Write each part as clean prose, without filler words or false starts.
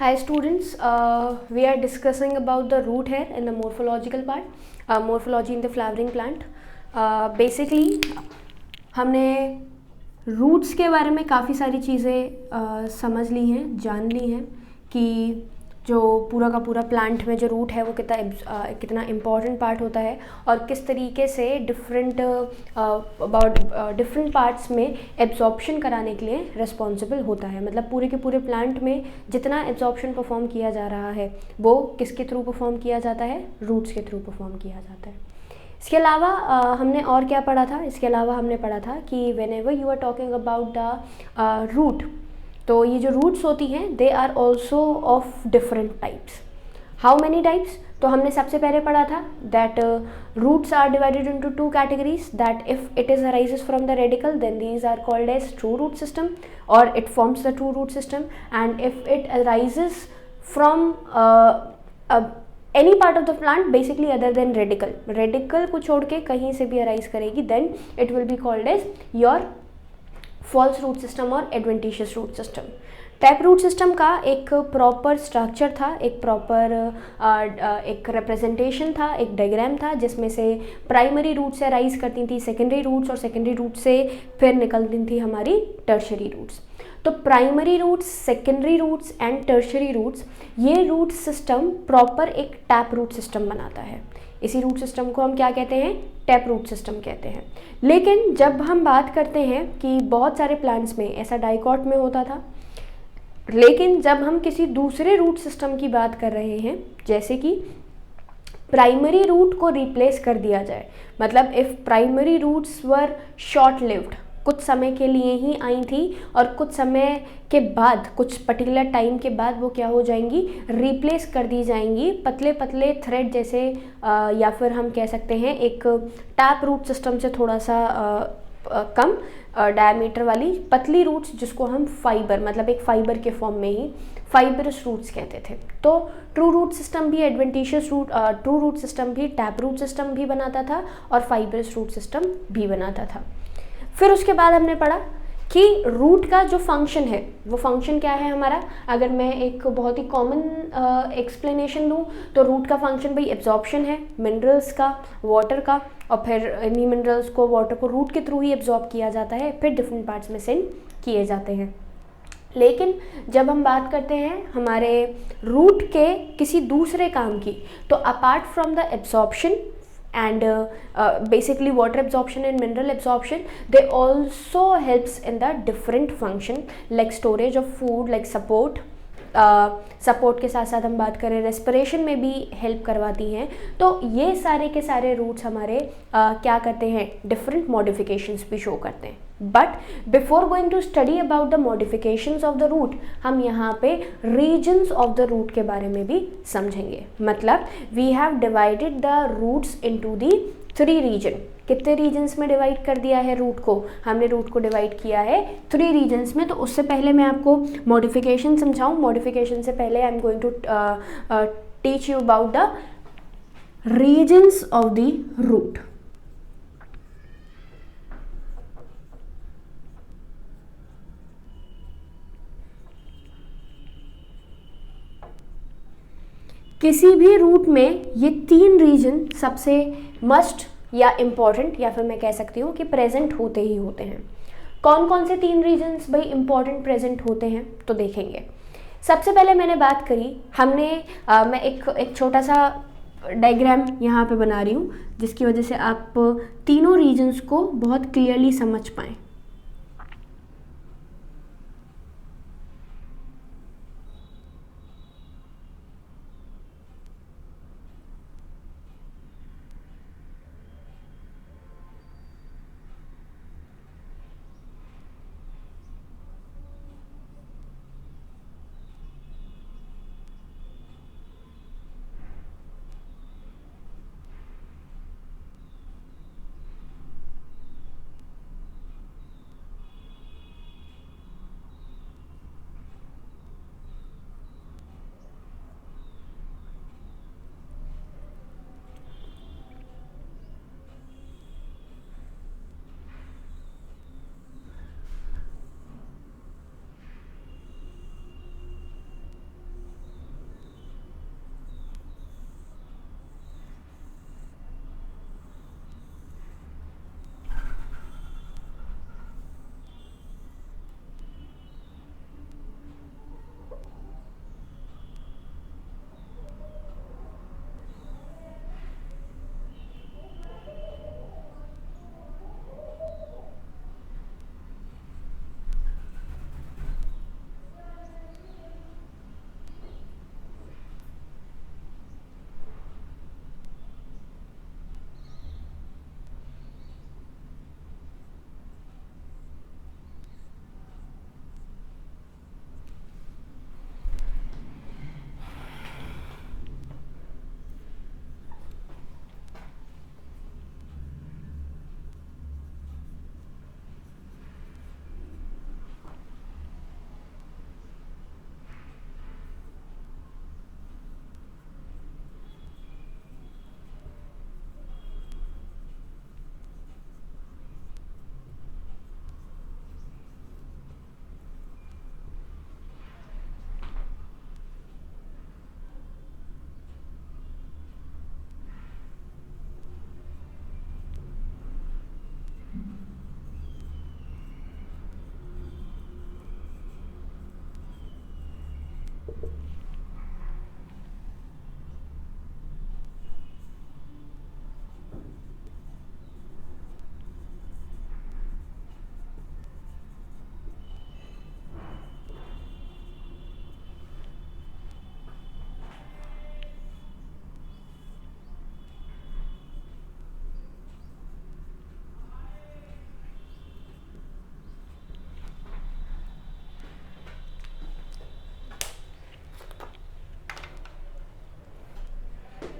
Hi students, we are discussing about the root here in the morphological part, morphology in the flowering plant. Basically हमने roots के बारे में काफ़ी सारी चीज़ें समझ ली हैं, जान ली हैं कि जो पूरा का पूरा प्लांट में जो रूट है वो कितना इम्पॉर्टेंट पार्ट होता है और किस तरीके से डिफरेंट पार्ट्स में एब्जॉर्प्शन कराने के लिए रिस्पॉन्सिबल होता है। मतलब पूरे के पूरे प्लांट में जितना एब्जॉर्प्शन परफॉर्म किया जा रहा है वो किसके थ्रू परफॉर्म किया जाता है, रूट्स के थ्रू परफॉर्म किया जाता है। इसके अलावा हमने और क्या पढ़ा था? इसके अलावा हमने पढ़ा था कि whenever you are talking about the root, तो ये जो रूट्स होती हैं they are also of different types. How many types? तो हमने सबसे पहले पढ़ा था that roots are divided into two categories, that if it is arises from the radical then these are called as true root system और it forms the true root system, and if it arises from any part of the plant basically other than radical को छोड़ के कहीं से भी arise करेगी then it will be called as your false root system और adventitious root system. Tap root system का एक प्रॉपर स्ट्रक्चर था, एक प्रॉपर एक रिप्रेजेंटेशन था, एक डायग्राम था जिसमें से प्राइमरी रूट से अराइज करती थी सेकेंडरी रूट्स और सेकेंडरी रूट से फिर निकलती थी हमारी टर्शरी रूट्स। तो primary roots, secondary roots and tertiary roots, ये रूट सिस्टम प्रॉपर एक टैप रूट सिस्टम बनाता है। इसी रूट सिस्टम को हम क्या कहते हैं? टैप रूट सिस्टम कहते हैं। लेकिन जब हम बात करते हैं कि बहुत सारे प्लांट्स में ऐसा डाइकॉट में होता था, लेकिन जब हम किसी दूसरे रूट सिस्टम की बात कर रहे हैं जैसे कि प्राइमरी रूट को रिप्लेस कर दिया जाए, मतलब if primary roots were short lived, कुछ समय के लिए ही आई थी और कुछ समय के बाद, कुछ पर्टिकुलर टाइम के बाद वो क्या हो जाएंगी? रिप्लेस कर दी जाएंगी पतले पतले थ्रेड जैसे, या फिर हम कह सकते हैं एक टैप रूट सिस्टम से थोड़ा सा कम डायमीटर वाली पतली रूट्स, जिसको हम फाइबर, मतलब एक फाइबर के फॉर्म में ही फाइबरस रूट्स कहते थे। तो ट्रू रूट सिस्टम भी adventitious root, true root system भी टैप रूट सिस्टम भी बनाता था और फाइबरस रूट सिस्टम भी बनाता था। फिर उसके बाद हमने पढ़ा कि रूट का जो फंक्शन है वो फंक्शन क्या है हमारा। अगर मैं एक बहुत ही कॉमन एक्सप्लेनेशन दूँ तो रूट का फंक्शन भाई एब्जॉर्प्शन है मिनरल्स का, वाटर का, और फिर इन्हीं मिनरल्स को, वाटर को रूट के थ्रू ही एब्जॉर्ब किया जाता है, फिर डिफरेंट पार्ट्स में सेंड किए जाते हैं। लेकिन जब हम बात करते हैं हमारे रूट के किसी दूसरे काम की, तो apart from the absorption and basically water absorption and mineral absorption, they also helps in the different function like storage of food, like support, support के साथ साथ हम बात करें रेस्पिरेशन में भी हेल्प करवाती हैं। तो ये सारे के सारे रूट्स हमारे क्या करते हैं? डिफरेंट मॉडिफिकेशंस भी शो करते हैं। But before going to study about the modifications of the root, हम यहाँ पे रीजन्स ऑफ द रूट के बारे में भी समझेंगे। मतलब we have divided the roots into the 3 region. कितने रीजन्स में डिवाइड कर दिया है रूट को? हमने रूट को डिवाइड किया है 3 रीजन्स में। तो उससे पहले मैं आपको मॉडिफिकेशन समझाऊं, मॉडिफिकेशन से पहले I am going to teach you about the regions of the root. किसी भी रूट में ये 3 रीजन सबसे मस्ट या इम्पॉर्टेंट, या फिर मैं कह सकती हूँ कि प्रेजेंट होते ही होते हैं। कौन कौन से 3 रीजन्स भाई इम्पॉर्टेंट प्रेजेंट होते हैं तो देखेंगे। सबसे पहले मैंने बात करी, हमने मैं एक छोटा सा डायग्राम यहाँ पे बना रही हूँ जिसकी वजह से आप तीनों रीजन्स को बहुत क्लियरली समझ पाएँ।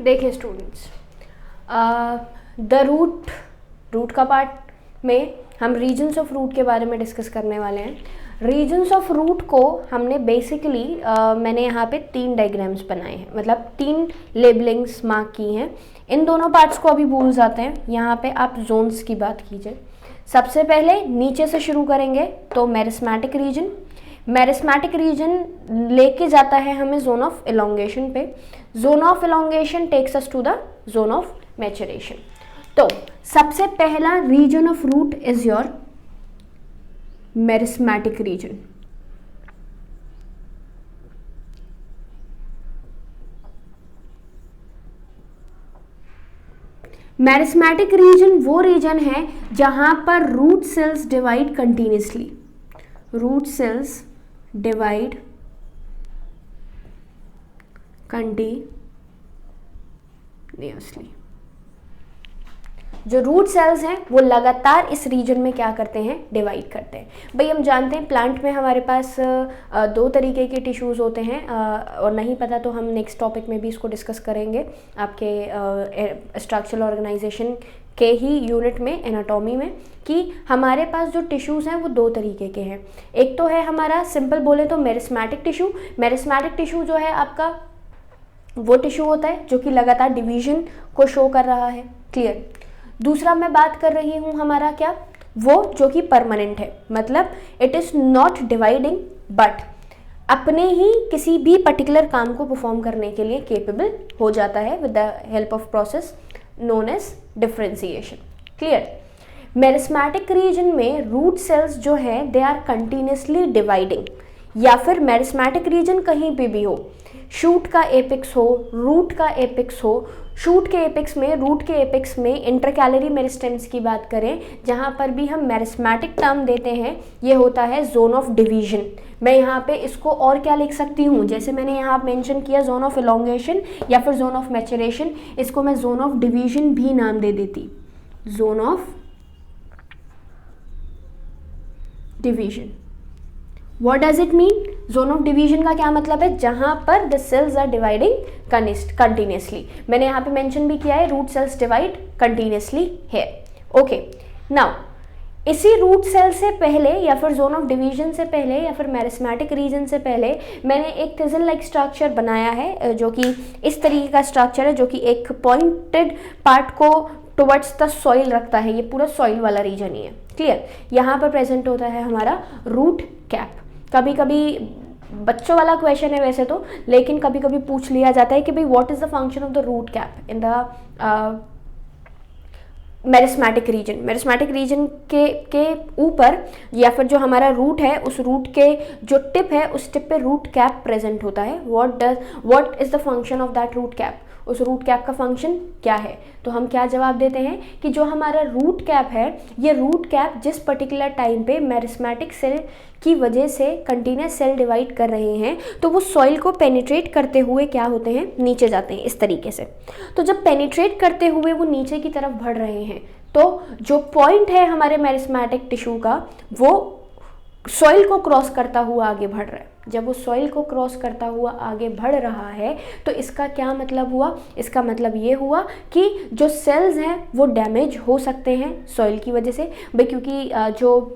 देखिए स्टूडेंट्स, द रूट का पार्ट में हम रीजन्स ऑफ रूट के बारे में डिस्कस करने वाले हैं। रीजन्स ऑफ रूट को हमने बेसिकली मैंने यहाँ पे 3 डायग्राम्स बनाए हैं, मतलब 3 लेबलिंग्स मार्क की हैं। इन दोनों पार्ट्स को अभी भूल जाते हैं। यहाँ पे आप जोन्स की बात कीजिए। सबसे पहले नीचे से शुरू करेंगे तो मेरिस्मेटिक रीजन लेके जाता है हमें जोन ऑफ एलोंगेशन पे। Zone of elongation takes us to the zone of maturation. तो सबसे पहला region of root is your meristematic region. Meristematic region वो रीजन है जहां पर root cells divide continuously. Root cells divide continuously. जो root cells हैं वो लगातार इस रीजन में क्या करते हैं, डिवाइड करते हैं। भाई हम जानते हैं प्लांट में हमारे पास 2 तरीके के टिश्यूज़ होते हैं, और नहीं पता तो हम नेक्स्ट टॉपिक में भी इसको डिस्कस करेंगे आपके स्ट्रक्चरल ऑर्गेनाइजेशन के ही यूनिट में, एनाटॉमी में, कि हमारे पास जो टिश्यूज़ हैं वो 2 तरीके के हैं। एक तो है हमारा सिंपल बोले तो मेरिस्मेटिक टिश्यू। मेरिस्मेटिक टिश्यू जो है आपका वो टिश्यू होता है जो कि लगातार डिवीजन को शो कर रहा है। क्लियर। दूसरा मैं बात कर रही हूँ हमारा क्या, वो जो कि परमानेंट है, मतलब it is not dividing but अपने ही किसी भी पर्टिकुलर काम को परफॉर्म करने के लिए केपेबल हो जाता है with the help of process known as differentiation. Clear. Meristematic region में रूट सेल्स जो है दे आर कंटिन्यूसली डिवाइडिंग, या फिर मेरिस्मेटिक रीजन कहीं पे भी हो, शूट का एपिक्स हो, रूट का एपिक्स हो, शूट के एपिक्स में, रूट के एपिक्स में इंटरकैलरी मेरिस्टेम्स की बात करें, जहाँ पर भी हम मेरिस्मेटिक टर्म देते हैं, ये होता है जोन ऑफ डिवीजन। मैं यहाँ पे इसको और क्या लिख सकती हूँ, जैसे मैंने यहाँ मेंशन किया जोन ऑफ एलोंगेशन या फिर जोन ऑफ मैचुरेशन, इसको मैं जोन ऑफ डिवीजन भी नाम दे देती, zone of division. What does it mean? Zone of division का क्या मतलब है, जहां पर the cells are dividing continuously. मैंने यहाँ पे मेंशन भी किया है रूट सेल्स डिवाइड कंटिन्यूसली है। ओके, नाउ इसी रूट सेल से पहले या फिर जोन ऑफ डिवीजन से पहले या फिर मेरिस्मेटिक रीजन से पहले मैंने एक थिजल लाइक स्ट्रक्चर बनाया है, जो कि इस तरीके का स्ट्रक्चर है, जो कि एक पॉइंटेड पार्ट को टुवर्ड्स द सॉइल रखता है। ये पूरा सॉइल वाला रीजन ही है। क्लियर। यहाँ पर प्रेजेंट होता है हमारा रूट कैप। कभी कभी बच्चों वाला क्वेश्चन है वैसे तो, लेकिन कभी कभी पूछ लिया जाता है कि भाई what is the function of the root cap in the meristematic region. Meristematic region के ऊपर या फिर जो हमारा रूट है, उस रूट के जो टिप है, उस टिप पे रूट कैप प्रेजेंट होता है। What is the function of that root cap, उस रूट कैप का फंक्शन क्या है। तो हम क्या जवाब देते हैं कि जो हमारा रूट कैप है, ये रूट कैप जिस पर्टिकुलर टाइम पे मेरिस्मेटिक सेल की वजह से कंटिन्यूस सेल डिवाइड कर रहे हैं, तो वो सॉइल को पेनिट्रेट करते हुए क्या होते हैं, नीचे जाते हैं इस तरीके से। तो जब पेनिट्रेट करते हुए वो नीचे की तरफ बढ़ रहे हैं, तो जो पॉइंट है हमारे मेरिस्मेटिक टिश्यू का, वो सॉइल को क्रॉस करता हुआ आगे बढ़ रहा है। जब वो सॉइल को क्रॉस करता हुआ आगे बढ़ रहा है, तो इसका क्या मतलब हुआ, इसका मतलब ये हुआ कि जो सेल्स हैं वो डैमेज हो सकते हैं सॉइल की वजह से। भाई क्योंकि जो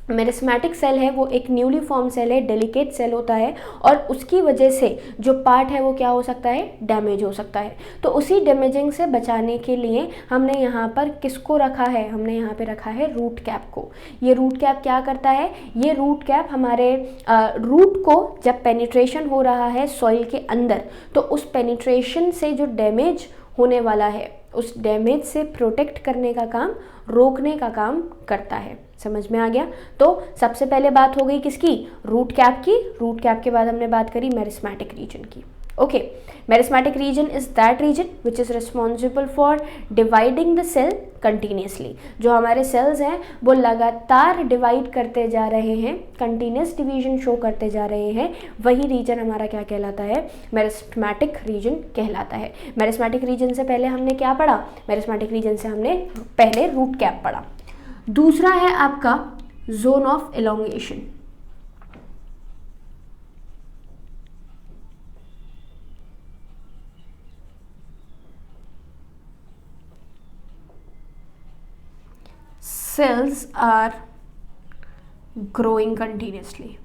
मेरिस्मेटिक सेल है वो एक न्यूली फॉर्म सेल है, डेलिकेट सेल होता है, और उसकी वजह से जो पार्ट है वो क्या हो सकता है, डैमेज हो सकता है। तो उसी डैमेजिंग से बचाने के लिए हमने यहाँ पर किसको रखा है, हमने यहाँ पे रखा है रूट कैप को। ये रूट कैप क्या करता है, ये रूट कैप हमारे रूट को जब पेनिट्रेशन हो रहा है सॉइल के अंदर, तो उस पेनिट्रेशन से जो डैमेज होने वाला है, उस डैमेज से प्रोटेक्ट करने का काम, रोकने का काम करता है। समझ में आ गया। तो सबसे पहले बात हो गई किसकी, रूट कैप की। रूट कैप के बाद हमने बात करी मेरिस्मेटिक रीजन की। Okay, meristematic region is that region which is responsible for dividing the cell continuously. जो हमारे सेल्स हैं वो लगातार डिवाइड करते जा रहे हैं, कंटिन्यूस डिवीजन शो करते जा रहे हैं, वही रीजन हमारा क्या कहलाता है, मेरिस्मेटिक रीजन कहलाता है। मेरिस्मेटिक रीजन से पहले हमने क्या पढ़ा, मेरिस्मेटिक रीजन से हमने पहले रूट कैप पढ़ा। दूसरा है आपका zone of elongation. cells are growing continuously.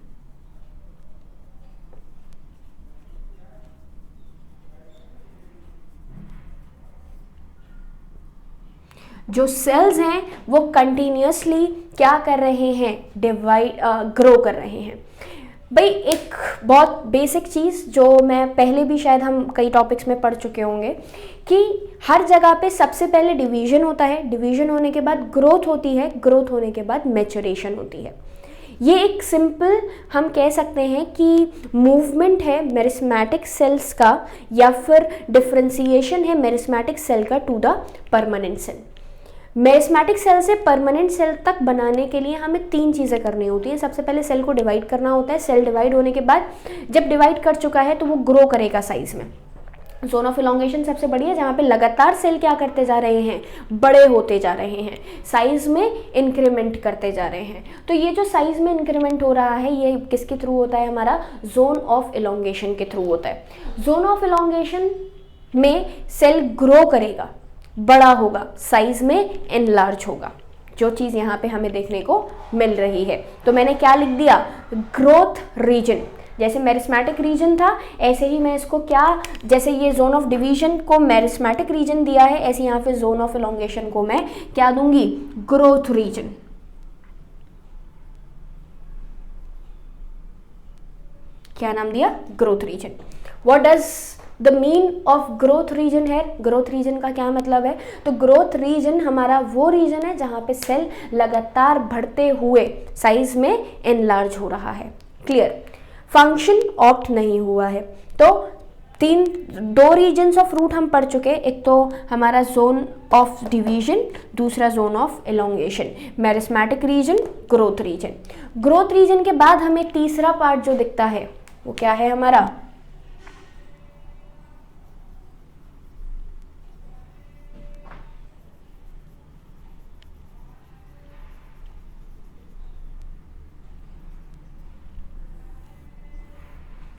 जो सेल्स हैं वो कंटिन्यूसली क्या कर रहे हैं, ग्रो कर रहे हैं। भाई एक बहुत बेसिक चीज़ जो मैं पहले भी शायद हम कई टॉपिक्स में पढ़ चुके होंगे कि हर जगह पे सबसे पहले डिवीजन होता है, डिवीजन होने के बाद ग्रोथ होती है, ग्रोथ होने के बाद मैच्योरेशन होती है। ये एक सिंपल हम कह सकते हैं कि मूवमेंट है मेरिस्मेटिक सेल्स का या फिर डिफरेंशिएशन है मेरिस्मेटिक सेल का to the permanent cell. Meristematic cell से परमानेंट सेल तक बनाने के लिए हमें 3 चीज़ें करनी होती हैं। सबसे पहले सेल को डिवाइड करना होता है। सेल डिवाइड होने के बाद जब डिवाइड कर चुका है तो वो ग्रो करेगा साइज में। जोन ऑफ इलॉन्गेशन सबसे बड़ी है जहाँ पे लगातार सेल क्या करते जा रहे हैं, बड़े होते जा रहे हैं, साइज में इंक्रीमेंट करते जा रहे हैं। तो ये जो साइज में इंक्रीमेंट हो रहा है ये किसके थ्रू होता है, हमारा जोन ऑफ इलॉन्गेशन के थ्रू होता है। जोन ऑफ इलॉन्गेशन में सेल ग्रो करेगा, बड़ा होगा, साइज में एनलार्ज होगा, जो चीज़ यहाँ पे हमें देखने को मिल रही है। तो मैंने क्या लिख दिया, ग्रोथ रीजन। जैसे मेरिस्मेटिक रीजन था ऐसे ही मैं इसको क्या, जैसे ये जोन ऑफ डिवीजन को मेरिस्मेटिक रीजन दिया है, ऐसे यहाँ पे जोन ऑफ इलॉन्गेशन को मैं क्या दूंगी, ग्रोथ रीजन। क्या नाम दिया, growth region. What does the mean of growth region है, ग्रोथ रीजन का क्या मतलब है, तो ग्रोथ रीजन हमारा वो रीजन है जहाँ पे सेल लगातार बढ़ते हुए साइज में एनलार्ज हो रहा है। क्लियर, फंक्शन ऑप्ट नहीं हुआ है। तो 2 रीजन्स ऑफ रूट हम पढ़ चुके, एक तो हमारा जोन ऑफ डिवीजन, दूसरा zone of elongation, meristematic region, growth region. Growth region के बाद हमें तीसरा पार्ट जो दिखता है वो क्या है, हमारा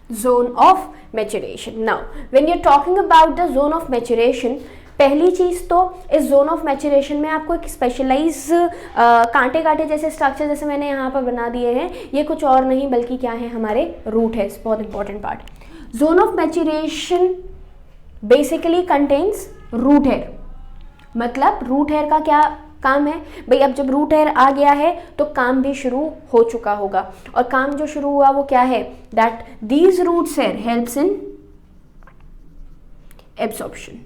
zone of maturation. Now when you're talking about the zone of maturation, पहली चीज़ तो इस जोन ऑफ मैचुरेशन में आपको एक स्पेशलाइज कांटे कांटे जैसे स्ट्रक्चर जैसे मैंने यहाँ पर बना दिए हैं, ये कुछ और नहीं बल्कि क्या है, हमारे रूट है। बहुत important part. Zone of maturation basically contains root hair. मतलब रूट हेयर का क्या काम है भाई, अब जब रूट हेयर आ गया है तो काम भी शुरू हो चुका होगा, और काम जो शुरू हुआ वो क्या है, that these roots hair helps in absorption.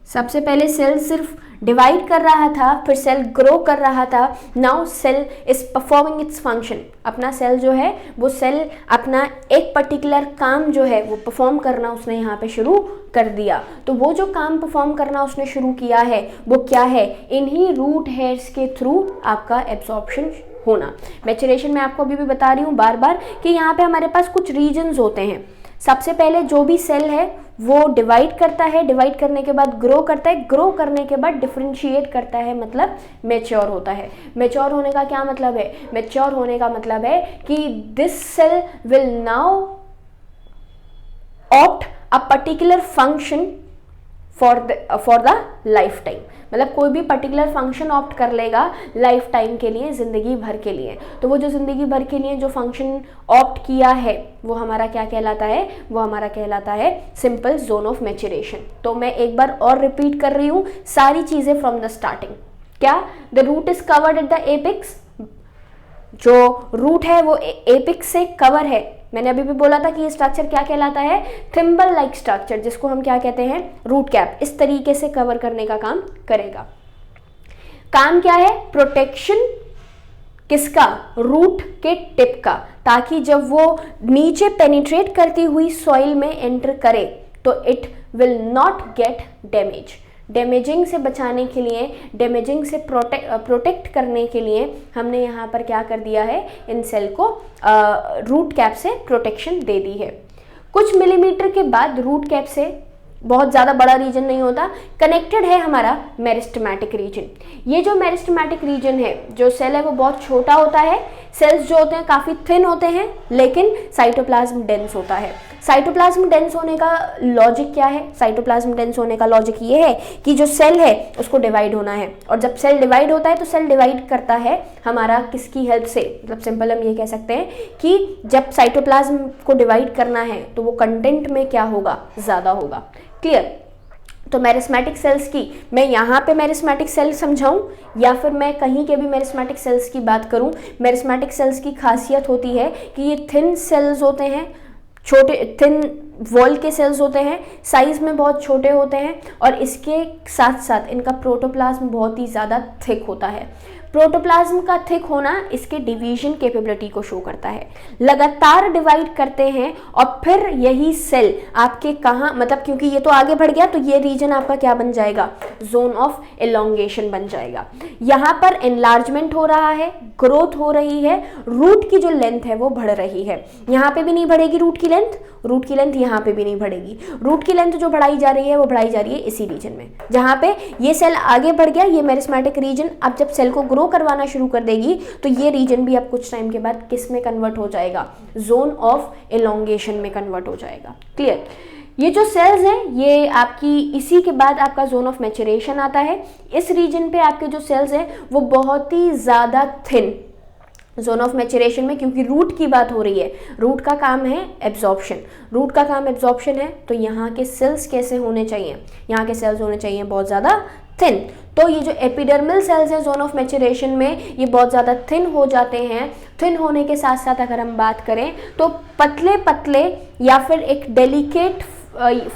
सबसे पहले सेल सिर्फ डिवाइड कर रहा था, फिर सेल ग्रो कर रहा था। Now cell is performing its function. अपना सेल जो है वो सेल अपना एक पर्टिकुलर काम जो है वो परफॉर्म करना उसने यहाँ पे शुरू कर दिया। तो वो जो काम परफॉर्म करना उसने शुरू किया है वो क्या है, इन्हीं रूट हेयर्स के थ्रू आपका एब्सॉर्प्शन होना। मैचुरेशन में आपको अभी भी बता रही हूँ बार बार कि यहाँ पे हमारे पास कुछ रीजन्स होते हैं। सबसे पहले जो भी सेल है वो डिवाइड करता है, डिवाइड करने के बाद ग्रो करता है, ग्रो करने के बाद डिफरेंशिएट करता है, मतलब मैच्योर होता है। मैच्योर होने का क्या मतलब है, मैच्योर होने का मतलब है कि this cell will now opt a particular function for the life time. मतलब कोई भी पर्टिकुलर फंक्शन ऑप्ट कर लेगा लाइफ टाइम के लिए, ज़िंदगी भर के लिए। तो वो जो ज़िंदगी भर के लिए जो फंक्शन ऑप्ट किया है वो हमारा क्या कहलाता है, वो हमारा कहलाता है सिंपल जोन ऑफ मैचुरेशन। तो मैं एक बार और रिपीट कर रही हूँ सारी चीज़ें फ्रॉम द स्टार्टिंग। क्या, the root is covered at the apex. जो रूट है वो एपिक्स से कवर है। मैंने अभी भी बोला था कि ये स्ट्रक्चर क्या कहलाता है, थिम्बल लाइक स्ट्रक्चर, जिसको हम क्या कहते हैं, रूट कैप। इस तरीके से कवर करने का काम करेगा। काम क्या है, प्रोटेक्शन किसका, रूट के टिप का, ताकि जब वो नीचे पेनिट्रेट करती हुई सॉइल में एंटर करे तो it will not gate damage. Damaging से बचाने के लिए, डैमेजिंग से प्रोटेक्ट करने के लिए हमने यहाँ पर क्या कर दिया है, इन सेल को रूट कैप से प्रोटेक्शन दे दी है। कुछ मिलीमीटर के बाद रूट कैप से, बहुत ज़्यादा बड़ा रीजन नहीं होता, कनेक्टेड है हमारा मेरिस्टेमेटिक रीजन। ये जो मेरिस्टेमेटिक रीजन है, जो सेल है वो बहुत छोटा होता है, सेल्स जो होते हैं काफ़ी थिन होते हैं लेकिन साइटोप्लाज्म डेंस होता है। साइटोप्लाज्म डेंस होने का लॉजिक क्या है? साइटोप्लाज्म डेंस होने का लॉजिक ये है कि जो सेल है उसको डिवाइड होना है, और जब सेल डिवाइड होता है तो सेल डिवाइड करता है हमारा किसकी हेल्प से? मतलब सिंपल हम ये कह सकते हैं कि जब साइटोप्लाज्म को डिवाइड करना है तो वो कंटेंट में क्या होगा? ज़्यादा होगा। क्लियर? तो मेरिस्मेटिक सेल्स की, मैं यहाँ पे मेरिस्मेटिक सेल समझाऊं या फिर मैं कहीं के भी मेरिस्मेटिक सेल्स की बात करूं, मेरिस्मेटिक सेल्स की खासियत होती है कि ये थिन सेल्स होते हैं, छोटे थिन वॉल के सेल्स होते हैं, साइज में बहुत छोटे होते हैं, और इसके साथ साथ इनका प्रोटोप्लाज्म बहुत ही ज़्यादा थिक होता है। प्रोटोप्लाज्म का थिक होना इसके डिवीजन कैपेबिलिटी को शो करता है। लगातार डिवाइड करते हैं और फिर यही सेल आपके कहाँ, मतलब क्योंकि ये तो आगे बढ़ गया तो ये रीजन आपका क्या बन जाएगा? जोन ऑफ एलोंगेशन बन जाएगा। यहाँ पर एनलार्जमेंट हो रहा है, ग्रोथ हो रही है, रूट की जो लेंथ है वो बढ़ रही है। यहाँ पे भी नहीं बढ़ेगी रूट की लेंथ, रूट की लेंथ यहाँ पे भी नहीं बढ़ेगी। रूट की लेंथ जो बढ़ाई जा रही है वो बढ़ाई जा रही है इसी रीजन में, जहाँ पे ये सेल आगे बढ़ गया, ये मेरिस्मेटिक रीजन। अब जब सेल को ग्रो करवाना शुरू कर देगी तो ये रीजन भी अब कुछ टाइम के बाद किस में कन्वर्ट हो जाएगा? जोन ऑफ एलोंगेशन में कन्वर्ट हो जाएगा। क्लियर? ये जो सेल्स हैं ये आपकी, इसी के बाद आपका जोन ऑफ मैच्योरेशन आता है। इस रीजन पे आपके जो सेल्स हैं वो बहुत ही ज़्यादा थिन जोन ऑफ मैच्योरेशन में, क्योंकि रूट की बात हो रही है, रूट का काम है एब्जॉर्प्शन, रूट का काम एब्जॉर्प्शन है, तो यहाँ के सेल्स कैसे होने चाहिए? यहाँ के सेल्स होने चाहिए बहुत ज़्यादा थिन। तो ये जो एपिडर्मल सेल्स हैं जोन ऑफ मैच्योरेशन में, ये बहुत ज़्यादा थिन हो जाते हैं। थिन होने के साथ साथ अगर हम बात करें तो पतले पतले या फिर एक डेलिकेट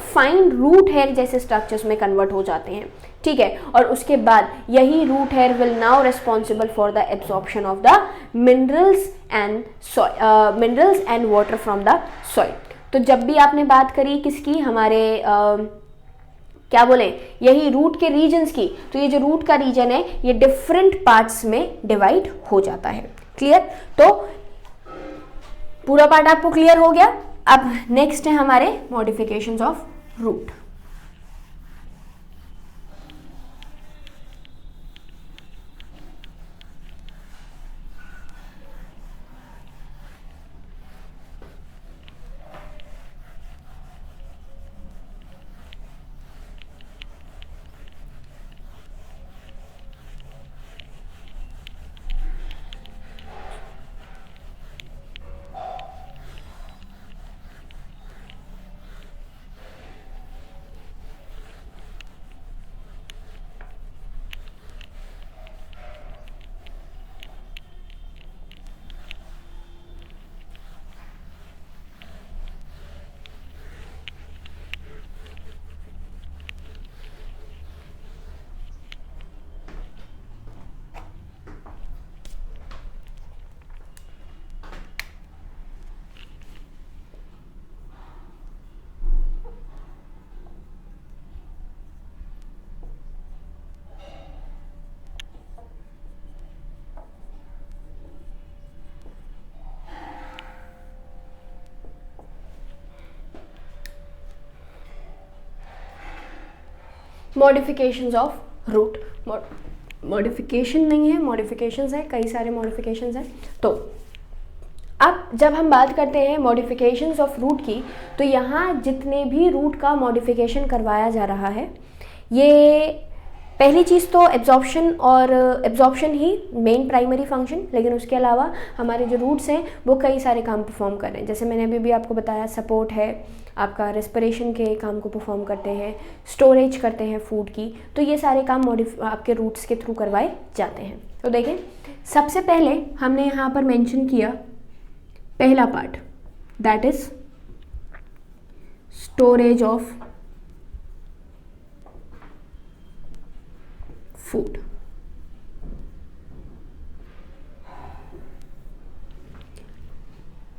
फाइन रूट हेयर जैसे स्ट्रक्चर्स में कन्वर्ट हो जाते हैं। ठीक है, और उसके बाद यही root hair will now responsible for the absorption of the minerals and water from the soil. तो जब भी आपने बात करी किसकी, हमारे क्या बोले, यही रूट के रीजन्स की, तो ये जो रूट का रीजन है ये डिफरेंट पार्ट्स में डिवाइड हो जाता है। क्लियर? तो पूरा पार्ट आपको क्लियर हो गया। अब नेक्स्ट है हमारे modifications of root. Modifications of root, modification नहीं है, मॉडिफिकेशंस है, कई सारे मॉडिफिकेशंस हैं। तो अब जब हम बात करते हैं मॉडिफिकेशंस ऑफ रूट की, तो यहाँ जितने भी रूट का मॉडिफिकेशन करवाया जा रहा है, ये पहली चीज़ तो एब्जॉर्प्शन, और एब्जॉर्प्शन ही मेन प्राइमरी फंक्शन, लेकिन उसके अलावा हमारे जो रूट्स हैं वो कई सारे काम परफॉर्म कर रहे हैं। जैसे मैंने अभी भी आपको बताया, सपोर्ट है, आपका रेस्पिरेशन के काम को परफॉर्म करते हैं, स्टोरेज करते हैं फूड की, तो ये सारे काम आपके रूट्स के थ्रू करवाए जाते हैं। तो देखें, सबसे पहले हमने यहाँ पर मेंशन किया पहला part, that is storage of food.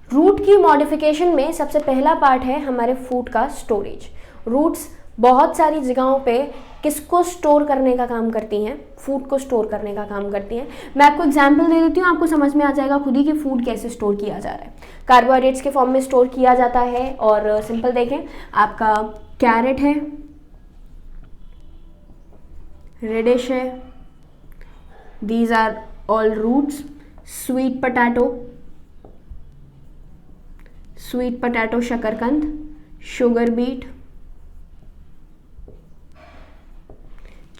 Root की मॉडिफिकेशन में सबसे पहला पार्ट है हमारे फूड का स्टोरेज। रूट्स बहुत सारी जगहों पे किसको स्टोर करने का काम करती हैं? फूड को स्टोर करने का काम करती हैं। मैं आपको एग्जांपल दे देती हूँ, आपको समझ में आ जाएगा खुद ही कि फूड कैसे स्टोर किया जा रहा है। कार्बोहाइड्रेट्स के फॉर्म में स्टोर किया जाता है, और सिंपल देखें, आपका कैरेट है, रेडिश है, these are all roots. Sweet potato शकरकंद, शुगर बीट,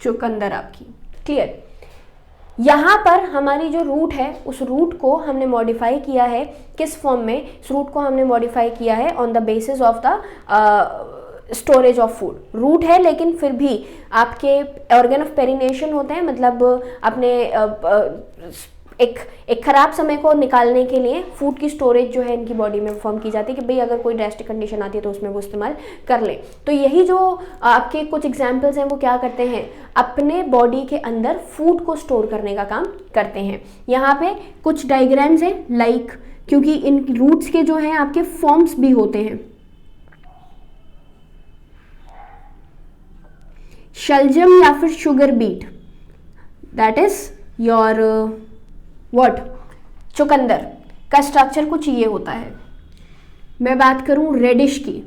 चुकंदर आपकी। क्लियर। यहाँ पर हमारी जो रूट है उस रूट को हमने मॉडिफाई किया है किस फॉर्म में? इस रूट को हमने मॉडिफाई किया है on the basis of the storage of food. Root है लेकिन फिर भी आपके ऑर्गन ऑफ पेरिनेशन होते हैं, मतलब अपने एक खराब समय को निकालने के लिए फूड की स्टोरेज जो है इनकी बॉडी में परफॉर्म की जाती है कि भाई अगर कोई ड्रास्टिक कंडीशन आती है तो उसमें वो इस्तेमाल कर ले। तो यही जो आपके कुछ एग्जांपल्स हैं वो क्या करते हैं, अपने बॉडी के अंदर फूड को स्टोर करने का काम करते हैं। यहाँ पे कुछ डायग्राम्स हैं लाइक, क्योंकि इन रूट्स के जो हैं आपके फॉर्म्स भी होते हैं। शलजम या फिर sugar beet, that is your what, चुकंदर का स्ट्रक्चर कुछ ये होता है। मैं बात करूं रेडिश की,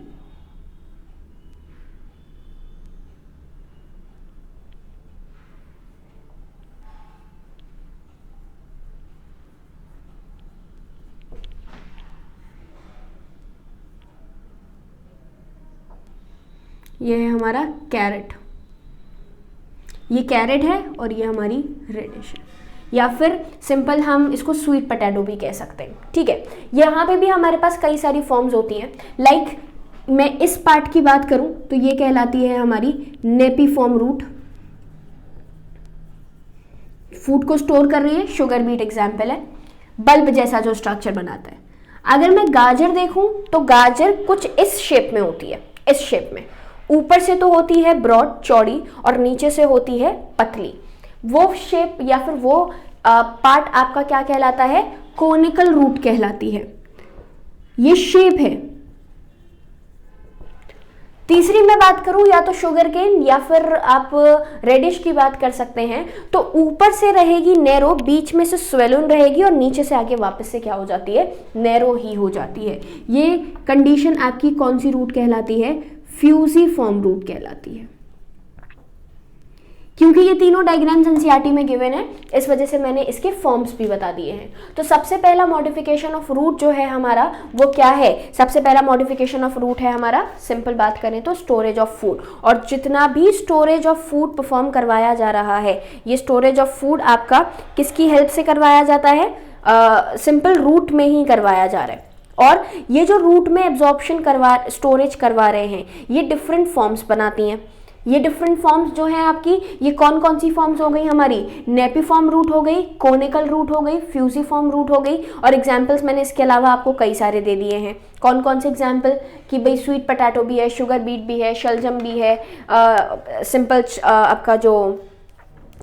ये है हमारा कैरेट, ये कैरेट है और ये हमारी रेडिश है, या फिर सिंपल हम इसको स्वीट पोटैटो भी कह सकते हैं। ठीक है, यहाँ पे भी हमारे पास कई सारी फॉर्म्स होती हैं। लाइक मैं इस पार्ट की बात करूं तो ये कहलाती है हमारी नेपीफॉर्म रूट, फूड को स्टोर कर रही है। शुगर बीट एग्जाम्पल है, बल्ब जैसा जो स्ट्रक्चर बनाता है। अगर मैं गाजर देखूं तो गाजर कुछ इस शेप में होती है, इस शेप में, ऊपर से तो होती है ब्रॉड चौड़ी और नीचे से होती है पतली। वो शेप या फिर वो पार्ट आपका क्या कहलाता है, कोनिकल रूट कहलाती है। ये शेप है। तीसरी मैं बात करूं या तो शुगर केन या फिर आप रेडिश की बात कर सकते हैं, तो ऊपर से रहेगी नैरो, बीच में से स्वेलन रहेगी और नीचे से आके वापस से क्या हो जाती है, नैरो ही हो जाती है। ये कंडीशन आपकी कौन सी रूट कहलाती है, फ्यूजिफॉर्म रूट कहलाती है। क्योंकि ये तीनों डायग्राम्स एनसीईआरटी में गिवन है, इस वजह से मैंने इसके फॉर्म्स भी बता दिए हैं। तो सबसे पहला मॉडिफिकेशन ऑफ रूट जो है हमारा वो क्या है, सबसे पहला मॉडिफिकेशन ऑफ रूट है हमारा, सिंपल बात करें तो स्टोरेज ऑफ फूड। और जितना भी स्टोरेज ऑफ फूड परफॉर्म करवाया जा रहा है, ये स्टोरेज ऑफ फूड आपका किसकी हेल्प से करवाया जाता है, सिंपल रूट में ही करवाया जा रहा है। और ये जो रूट में एब्जॉर्प्शन स्टोरेज करवा रहे हैं, ये डिफरेंट फॉर्म्स बनाती हैं। ये डिफरेंट फॉर्म्स जो हैं आपकी, ये कौन कौन सी फॉर्म्स हो गई हमारी, नेपीफॉर्म रूट हो गई, कोनिकल रूट हो गई, फ्यूजिफॉर्म रूट हो गई। और एग्जाम्पल्स मैंने इसके अलावा आपको कई सारे दे दिए हैं। कौन कौन से एग्जाम्पल कि भाई स्वीट पोटैटो भी है, शुगर बीट भी है, शलजम भी है, सिंपल आपका जो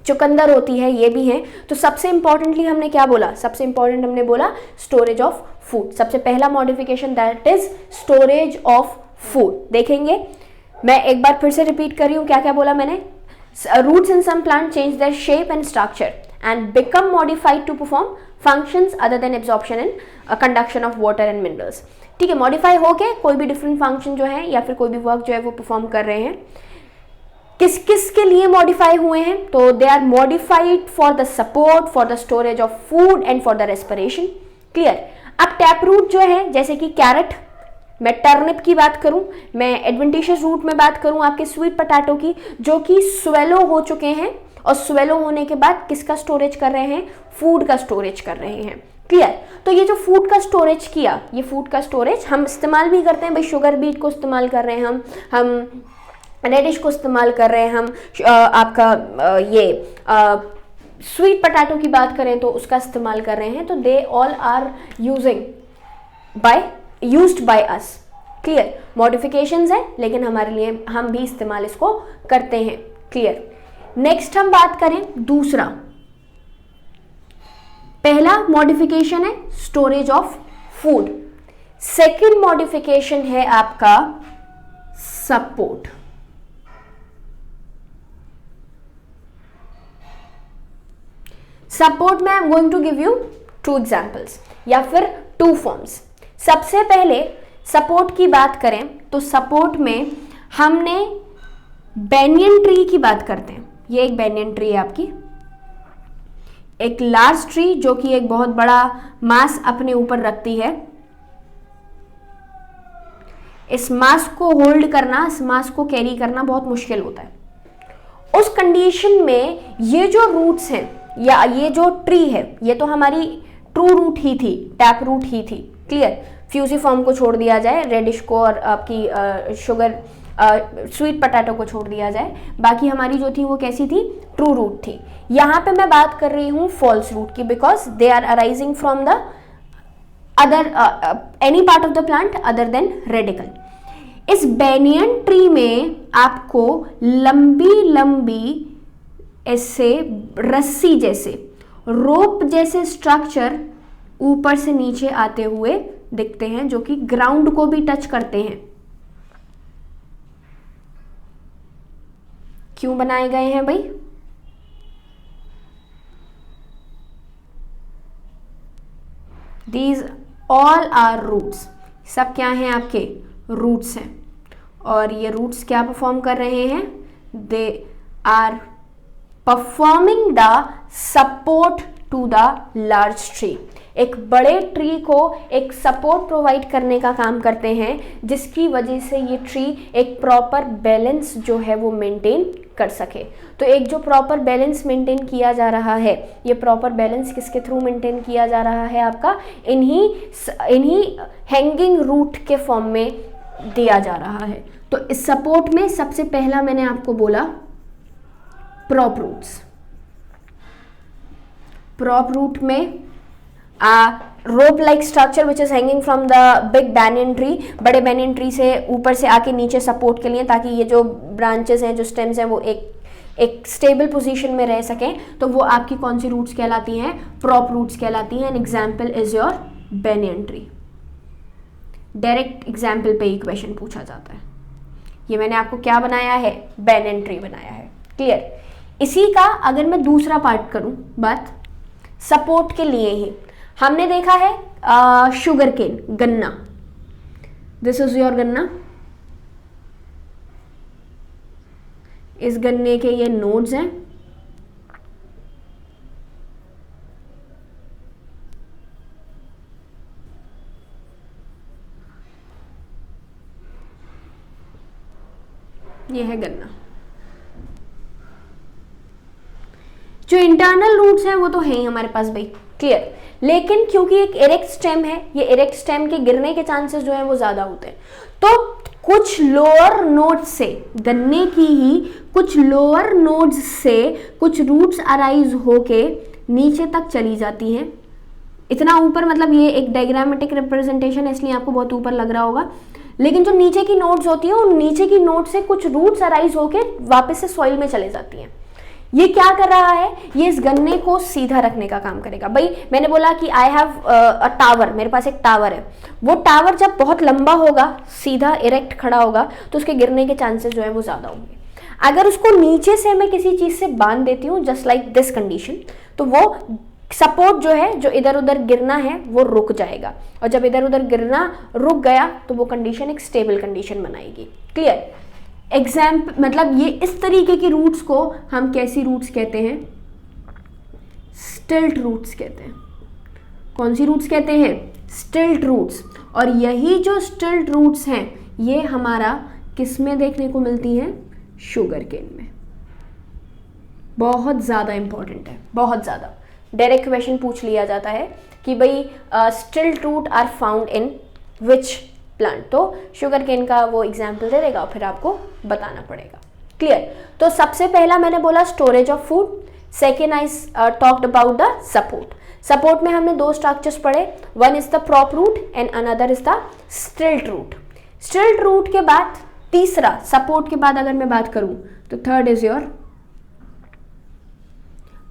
चुकंदर होती है ये भी है। तो सबसे इंपॉर्टेंटली हमने क्या बोला, सबसे इंपॉर्टेंट हमने बोला स्टोरेज ऑफ फूड। सबसे पहला modification that is storage of food. देखेंगे, मैं एक बार फिर से रिपीट कर रही हूँ, क्या क्या बोला मैंने, roots in some plant change their shape and structure and become modified to perform functions other than absorption and conduction of water and minerals. ठीक है, मॉडिफाई होके कोई भी डिफरेंट फंक्शन जो है या फिर कोई भी वर्क जो है वो परफॉर्म कर रहे हैं। किस किस के लिए मॉडिफाई हुए हैं, तो they are modified for the support, for the storage of food and for the respiration. Clear. अब टैप रूट जो है, जैसे कि कैरेट, मैं टर्निप की बात करूं, मैं एडवेंटिशियस रूट में बात करूं आपके स्वीट पोटैटो की, जो कि स्वेलो हो चुके हैं और स्वेलो होने के बाद किसका स्टोरेज कर रहे हैं, फूड का स्टोरेज कर रहे हैं। क्लियर। तो ये जो फूड का स्टोरेज किया, ये फूड का स्टोरेज हम इस्तेमाल भी करते हैं, भाई शुगर बीट को इस्तेमाल कर रहे हैं हम रेडिश को इस्तेमाल कर रहे हैं हम, आपका ये स्वीट पोटैटो की बात करें तो उसका इस्तेमाल कर रहे हैं। तो they all are used by us. Clear. Modifications है लेकिन हमारे लिए हम भी इस्तेमाल इसको करते हैं। क्लियर। नेक्स्ट हम बात करें दूसरा, पहला मॉडिफिकेशन है storage of food, second modification है आपका सपोर्ट। सपोर्ट में I am going to give you 2 examples या फिर 2 फॉर्म्स। सबसे पहले सपोर्ट की बात करें तो सपोर्ट में हमने बैनियन ट्री की बात करते हैं। ये एक बैनियन ट्री है आपकी, एक लार्ज ट्री जो कि एक बहुत बड़ा मास अपने ऊपर रखती है, इस मास को होल्ड करना, इस मास को कैरी करना बहुत मुश्किल होता है। उस कंडीशन में ये जो रूट्स हैं या ये जो ट्री है, ये तो हमारी ट्रू रूट ही थी, टैप रूट ही थी, क्लियर। फ्यूसिफॉर्म को छोड़ दिया जाए, रेडिश को और आपकी शुगर स्वीट पोटैटो को छोड़ दिया जाए, बाकी हमारी जो थी वो कैसी थी, ट्रू रूट थी। यहाँ पे मैं बात कर रही हूँ फॉल्स रूट की, because they are arising from the other any part of the plant other than radical. इस बेनियन ट्री में आपको लंबी लंबी ऐसे रस्सी जैसे, रोप जैसे स्ट्रक्चर ऊपर से नीचे आते हुए दिखते हैं, जो कि ग्राउंड को भी टच करते हैं। क्यों बनाए गए हैं भाई? These all are roots, सब क्या हैं आपके रूट्स हैं। और ये रूट्स क्या परफॉर्म कर रहे हैं? They are performing the support to the large tree, एक बड़े ट्री को एक सपोर्ट प्रोवाइड करने का काम करते हैं, जिसकी वजह से ये ट्री एक प्रॉपर बैलेंस जो है वो मेंटेन कर सके। तो एक जो प्रॉपर बैलेंस मेंटेन किया जा रहा है, ये प्रॉपर बैलेंस किसके थ्रू मेंटेन किया जा रहा है आपका? इन्हीं हैंगिंग रूट के फॉर्म में दिया जा रहा है। तो इस सपोर्ट में सबसे पहला मैंने आपको बोला प्रॉप रूट्स। प्रॉप रूट में rope like structure which is hanging from the big banyan tree, बड़े बैनियन ट्री से ऊपर से आके नीचे सपोर्ट के लिए, ताकि ये जो ब्रांचेस हैं, जो स्टेम्स हैं, वो एक स्टेबल पोजीशन में रह सकें। तो वो आपकी कौन सी रूट्स कहलाती हैं? प्रॉप रूट्स कहलाती हैं। An example is your banyan tree. Direct example पे ही क्वेश्चन पूछा जाता है। ये मैंने आपको क्या बनाया है? बैनियन ट्री बनाया है, क्लियर। इसी का अगर मैं दूसरा पार्ट करूं बात, सपोर्ट के लिए ही हमने देखा है शुगर केन, गन्ना। दिस इज योर गन्ना। इस गन्ने के ये नोड्स हैं, ये है गन्ना। जो इंटरनल रूट्स हैं वो तो है ही हमारे पास भाई, क्लियर। लेकिन क्योंकि एक इरेक्ट स्टेम है, ये इरेक्ट स्टेम के गिरने के चांसेस जो है वो ज्यादा होते हैं, तो कुछ लोअर नोड्स से, गन्ने की ही कुछ लोअर नोड्स से कुछ रूट्स अराइज होके नीचे तक चली जाती हैं। इतना ऊपर, मतलब ये एक डायग्रामेटिक रिप्रेजेंटेशन है इसलिए आपको बहुत ऊपर लग रहा होगा, लेकिन जो नीचे की नोड्स होती है उन नीचे की नोड से कुछ रूट्स अराइज होके वापस से सॉइल में चले जाती हैं। ये क्या कर रहा है? ये इस गन्ने को सीधा रखने का काम करेगा। भाई मैंने बोला कि आई हैव अ टावर, मेरे पास एक टावर है। वो टावर जब बहुत लंबा होगा, सीधा इरेक्ट खड़ा होगा, तो उसके गिरने के चांसेस जो है वो ज्यादा होंगे। अगर उसको नीचे से मैं किसी चीज से बांध देती हूँ, जस्ट लाइक दिस कंडीशन, तो वो सपोर्ट जो है, जो इधर उधर गिरना है, वो रुक जाएगा। और जब इधर उधर गिरना रुक गया तो वो कंडीशन एक स्टेबल कंडीशन बनाएगी, क्लियर। एग्जाम्पल, मतलब ये इस तरीके की रूट्स को हम कैसी रूट्स कहते हैं? स्टिल्ट रूट्स कहते हैं। कौन सी रूट्स कहते हैं? स्टिल्ट रूट्स। और यही जो स्टिल्ट रूट्स हैं, ये हमारा किस में देखने को मिलती हैं? शुगर केन में। बहुत ज़्यादा इंपॉर्टेंट है, बहुत ज़्यादा। डायरेक्ट क्वेश्चन पूछ लिया जाता है कि भाई stilt root are found in which plant, तो शुगर केन का वो एग्जाम्पल दे देगा, फिर आपको बताना पड़ेगा, क्लियर। तो सबसे पहला मैंने बोला storage of food, second I talked about the support. Support में हमने दो स्ट्रक्चर्स पढ़े, one is the prop root and another is the stilt root. Stilt root के बाद तीसरा, सपोर्ट के बाद अगर मैं बात करूं, तो third is your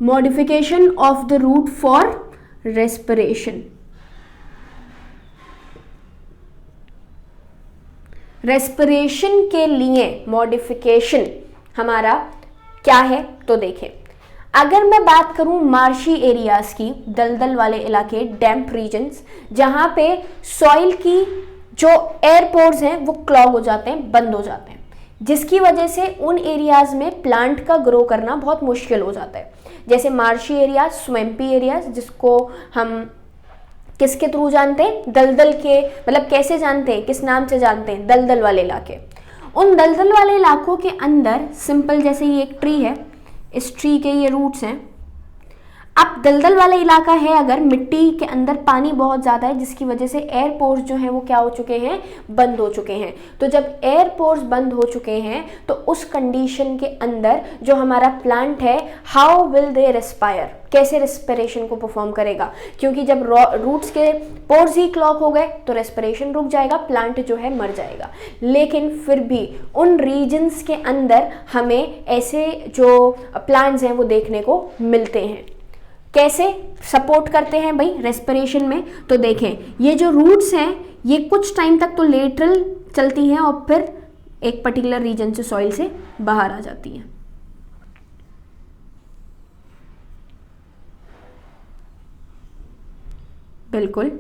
modification of the root for respiration. Respiration के लिए मॉडिफिकेशन हमारा क्या है? तो देखें, अगर मैं बात करूं मार्शी एरियाज की, दलदल वाले इलाके, डैम्प रीजन्स, जहां पे सॉइल की जो एयर पोर्स हैं वो क्लॉग हो जाते हैं, बंद हो जाते हैं। जिसकी वजह से उन एरियाज में प्लांट का ग्रो करना बहुत मुश्किल हो जाता है। जैसे मार्शी एरियाज, स्वैम्पी एरियाज, जिसको हम किसके थ्रू जानते हैं, दलदल के, मतलब कैसे जानते हैं, किस नाम से जानते हैं, दलदल वाले इलाके। उन दलदल वाले इलाकों के अंदर सिंपल, जैसे ये एक ट्री है, इस ट्री के ये रूट्स हैं। अब दलदल वाला इलाका है, अगर मिट्टी के अंदर पानी बहुत ज़्यादा है, जिसकी वजह से एयर पोर्स जो हैं वो क्या हो चुके हैं, बंद हो चुके हैं। तो जब एयर पोर्स बंद हो चुके हैं तो उस कंडीशन के अंदर जो हमारा प्लांट है, हाउ विल दे रेस्पायर, कैसे रेस्पिरेशन को परफॉर्म करेगा, क्योंकि जब रूट्स के पोर्स ही क्लॉग हो गए तो रेस्पिरेशन रुक जाएगा, प्लांट जो है मर जाएगा। लेकिन फिर भी उन रीजन्स के अंदर हमें ऐसे जो प्लांट्स हैं वो देखने को मिलते हैं। कैसे सपोर्ट करते हैं भाई रेस्पिरेशन में, तो देखें ये जो रूट्स हैं ये कुछ टाइम तक तो लेटरल चलती हैं और फिर एक पर्टिकुलर रीजन से, सॉइल से बाहर आ जाती हैं। बिल्कुल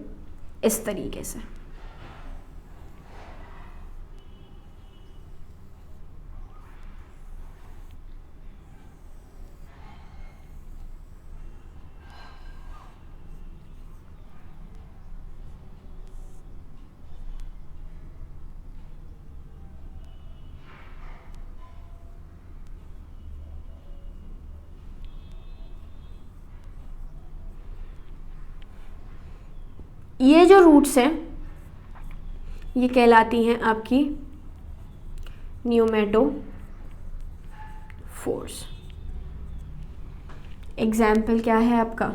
इस तरीके से। ये जो रूट्स हैं ये कहलाती हैं आपकी न्यूमेटोफोर्स। एग्जाम्पल क्या है आपका,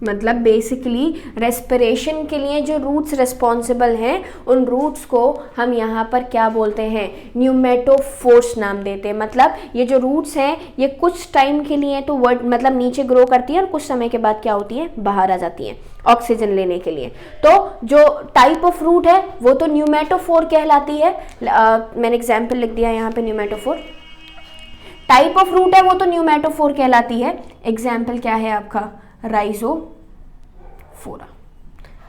मतलब बेसिकली रेस्पिरेशन के लिए जो रूट्स रिस्पॉन्सिबल हैं उन रूट्स को हम यहाँ पर क्या बोलते हैं, न्यूमेटोफोर्स नाम देते हैं। मतलब ये जो रूट्स हैं ये कुछ टाइम के लिए तो वर्ड मतलब नीचे ग्रो करती है और कुछ समय के बाद क्या होती है, बाहर आ जाती हैं ऑक्सीजन लेने के लिए। तो जो टाइप ऑफ रूट है वो तो न्यूमेटोफोर कहलाती है। मैंने एग्जाम्पल लिख दिया यहाँ पे, न्यूमेटोफोर टाइप ऑफ रूट है वो तो न्यूमेटोफोर कहलाती है। एग्जाम्पल क्या है आपका, राइजोफोरा।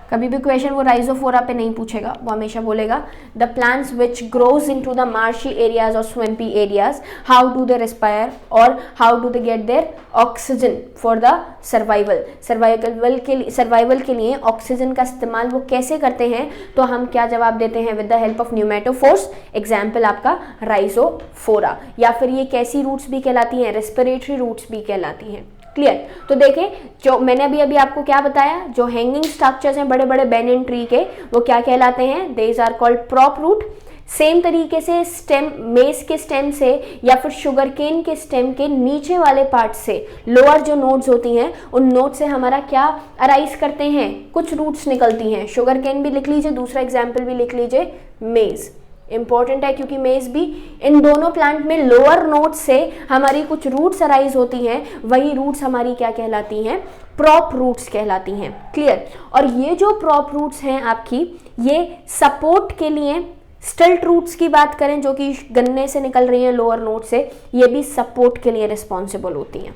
कभी भी क्वेश्चन वो राइजोफोरा पे नहीं पूछेगा, वो हमेशा बोलेगा the plants which grows into the marshy areas और swampy areas, how do they respire और how do they get their oxygen for the survival. Survival के लिए ऑक्सीजन का इस्तेमाल वो कैसे करते हैं, तो हम क्या जवाब देते हैं, with the help of pneumatophores. Example आपका राइजोफोरा। या फिर ये कैसी रूट्स भी कहलाती हैं, रेस्पिरेटरी रूट्स भी कहलाती हैं। क्लियर। तो देखें जो मैंने अभी आपको क्या बताया, जो हैंगिंग स्ट्रक्चर्स हैं बड़े बड़े बेनियन ट्री के, वो क्या कहलाते हैं, these are called prop root. Same तरीके से स्टेम, मेस के स्टेम से या फिर शुगर केन के स्टेम के नीचे वाले पार्ट से लोअर जो नोड्स होती हैं उन नोड से हमारा क्या अराइज करते हैं, कुछ रूट्स निकलती हैं। शुगर केन भी लिख लीजिए, दूसरा एग्जाम्पल भी लिख लीजिए मेज। इंपॉर्टेंट है क्योंकि मेज भी, इन दोनों प्लांट में लोअर नोड से हमारी कुछ रूट्स अराइज होती हैं, वही रूट्स हमारी क्या कहलाती हैं, प्रॉप रूट्स कहलाती हैं। क्लियर। और ये जो प्रॉप रूट्स हैं आपकी, ये सपोर्ट के लिए, स्टिल्ट रूट्स की बात करें जो कि गन्ने से निकल रही हैं लोअर नोड से, ये भी सपोर्ट के लिए रिस्पॉन्सिबल होती हैं।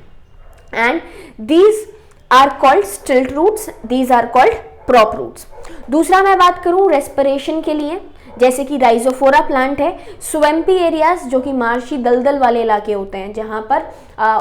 And these are called stilt roots, these are called prop roots. दूसरा मैं बात करूं रेस्पिरेशन के लिए, जैसे कि राइजोफोरा प्लांट है। स्वैम्पी एरियाज जो कि मार्शी दलदल वाले इलाके होते हैं, जहाँ पर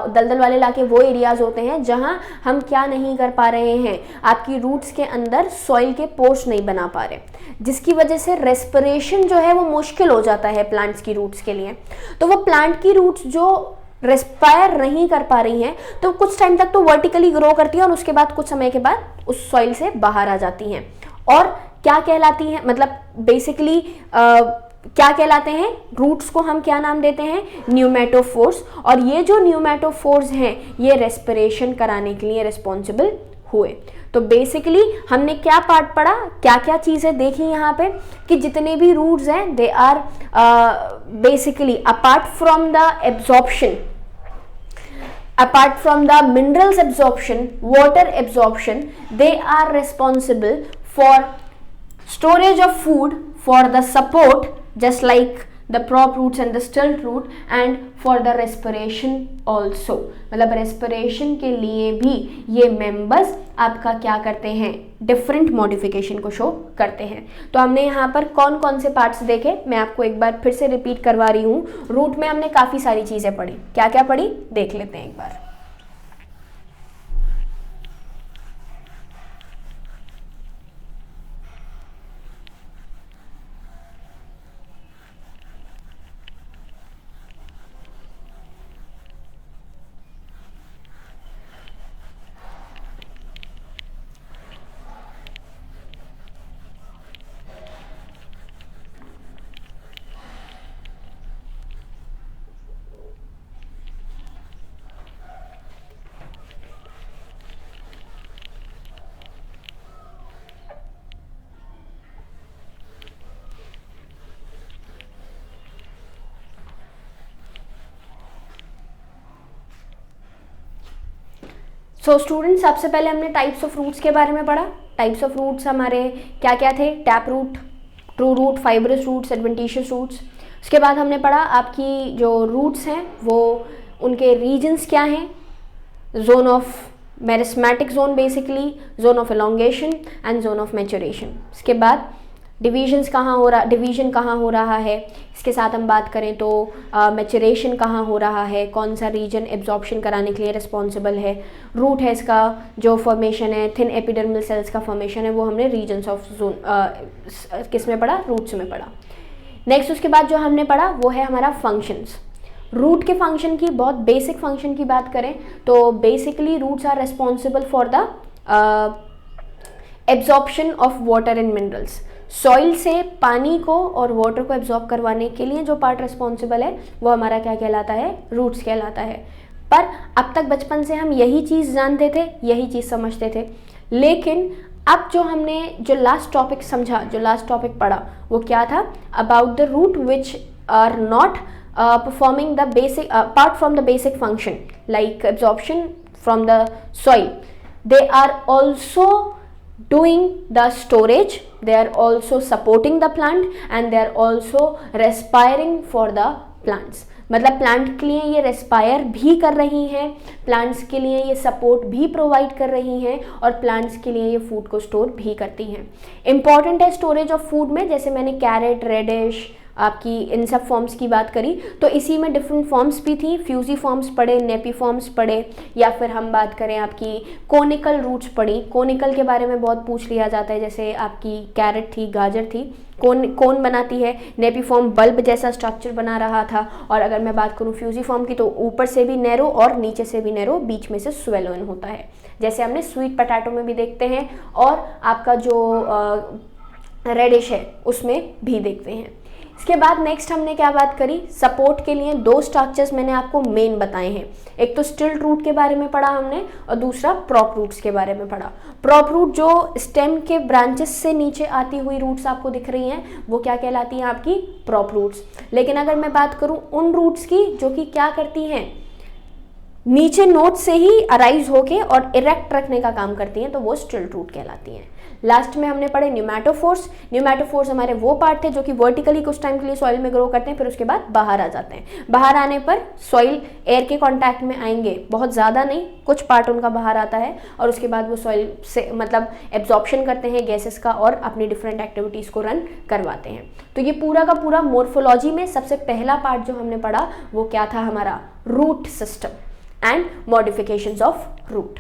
दलदल वाले इलाके वो एरियाज होते हैं जहाँ हम क्या नहीं कर पा रहे हैं, आपकी रूट्स के अंदर सॉइल के पोर्स नहीं बना पा रहे, जिसकी वजह से रेस्पिरेशन जो है वो मुश्किल हो जाता है प्लांट्स की रूट्स के लिए। तो वो प्लांट की रूट्स जो रेस्पायर नहीं कर पा रही हैं तो कुछ टाइम तक तो वर्टिकली ग्रो करती है और उसके बाद कुछ समय के बाद उस सॉइल से बाहर आ जाती हैं और क्या कहलाती हैं, मतलब बेसिकली क्या कहलाते हैं, रूट्स को हम क्या नाम देते हैं, न्यूमेटोफोर्स। और ये जो न्यूमेटोफोर्स हैं ये रेस्पिरेशन कराने के लिए रिस्पॉन्सिबल हुए। तो बेसिकली हमने क्या पार्ट पढ़ा, क्या क्या चीज़ें देखी यहाँ पे, कि जितने भी रूट्स हैं they are basically apart from the absorption, apart from the minerals absorption, water absorption, they are responsible for storage of food, for the support, just like the prop roots and the stilt root and for the respiration also, मतलब respiration के लिए भी ये members आपका क्या करते हैं, different modification को शो करते हैं। तो हमने यहाँ पर कौन कौन से पार्ट्स देखे, मैं आपको एक बार फिर से रिपीट करवा रही हूँ। रूट में हमने काफ़ी सारी चीज़ें पढ़ी, क्या क्या पढ़ी देख लेते हैं एक बार। सो स्टूडेंट्स, सबसे पहले हमने टाइप्स ऑफ रूट्स के बारे में पढ़ा। टाइप्स ऑफ रूट्स हमारे क्या क्या थे, tap root, true root, fibrous roots, adventitious roots. उसके बाद हमने पढ़ा आपकी जो रूट्स हैं वो उनके रीजन्स क्या हैं, zone of meristematic zone basically, zone of elongation and zone of maturation. इसके बाद डिवीजन कहाँ हो रहा है, इसके साथ हम बात करें तो मैच्योरेशन कहाँ हो रहा है, कौन सा रीजन एब्जॉर्प्शन कराने के लिए रिस्पॉन्सिबल है, रूट है इसका जो फॉर्मेशन है, थिन एपिडर्मल सेल्स का फॉर्मेशन है, वो हमने रीजन्स ऑफ जोन किस में पढ़ा, रूट्स में पढ़ा। नेक्स्ट उसके बाद जो हमने पढ़ा वो है हमारा फंक्शंस। रूट के फंक्शन की, बहुत बेसिक फंक्शन की बात करें तो basically roots are responsible for the absorption of water and minerals. Soil से पानी को और वाटर को एब्जॉर्ब करवाने के लिए जो पार्ट रिस्पॉन्सिबल है वो हमारा क्या कहलाता है, रूट्स कहलाता है। पर अब तक बचपन से हम यही चीज़ जानते थे, यही चीज़ समझते थे, लेकिन अब जो हमने जो लास्ट टॉपिक समझा, जो लास्ट टॉपिक पढ़ा वो क्या था, about the root which are not performing the basic apart from the basic function like absorption from the soil, they are also doing the storage, they are also supporting the plant and they are also respiring for the plants। मतलब plant के लिए ये respire भी कर रही हैं, plants के लिए ये सपोर्ट भी प्रोवाइड कर रही हैं और प्लांट्स के लिए ये फूड को स्टोर भी करती हैं। इंपॉर्टेंट है स्टोरेज ऑफ फूड में, जैसे मैंने कैरेट, रेडिश, आपकी इन सब फॉर्म्स की बात करी तो इसी में डिफरेंट फॉर्म्स भी थी, फ्यूजी फॉर्म्स पढ़े, नेपी फॉर्म्स पढ़े, या फिर हम बात करें आपकी कोनिकल रूट्स पढ़ी। कोनिकल के बारे में बहुत पूछ लिया जाता है, जैसे आपकी कैरेट थी, गाजर थी, कौन बनाती है, नेपी फॉर्म बल्ब जैसा स्ट्रक्चर बना रहा था, और अगर मैं बात करूं फ्यूजी फॉर्म की तो ऊपर से भी नैरो और नीचे से भी नैरो, बीच में से स्वेलो इन होता है, जैसे हमने स्वीट पोटैटो में भी देखते हैं और आपका जो रेडिश है उसमें भी देखते हैं। इसके बाद नेक्स्ट हमने क्या बात करी, सपोर्ट के लिए दो स्ट्रक्चर्स मैंने आपको मेन बताए हैं, एक तो स्टिल्ट रूट के बारे में पढ़ा हमने और दूसरा प्रॉप रूट्स के बारे में पढ़ा। प्रॉप रूट जो स्टेम के ब्रांचेस से नीचे आती हुई रूट्स आपको दिख रही हैं वो क्या कहलाती हैं, आपकी प्रॉप रूट्स। लेकिन अगर मैं बात करूं उन रूट्स की जो कि क्या करती हैं, नीचे नोट से ही अराइज होके और इरेक्ट रखने का काम करती हैं, तो वो स्टिल्ट रूट कहलाती हैं। लास्ट में हमने पढ़े न्यूमैटोफोर्स। न्यूमैटोफोर्स हमारे वो पार्ट थे जो कि वर्टिकली कुछ टाइम के लिए सॉइल में ग्रो करते हैं, फिर उसके बाद बाहर आ जाते हैं। बाहर आने पर सॉइल एयर के कांटेक्ट में आएंगे, बहुत ज़्यादा नहीं, कुछ पार्ट उनका बाहर आता है और उसके बाद वो सॉइल से मतलब एब्जॉर्प्शन करते हैं गैसेस का और अपनी डिफरेंट एक्टिविटीज़ को रन करवाते हैं। तो ये पूरा का पूरा मोर्फोलॉजी में सबसे पहला पार्ट जो हमने पढ़ा वो क्या था, हमारा root system and modifications of root.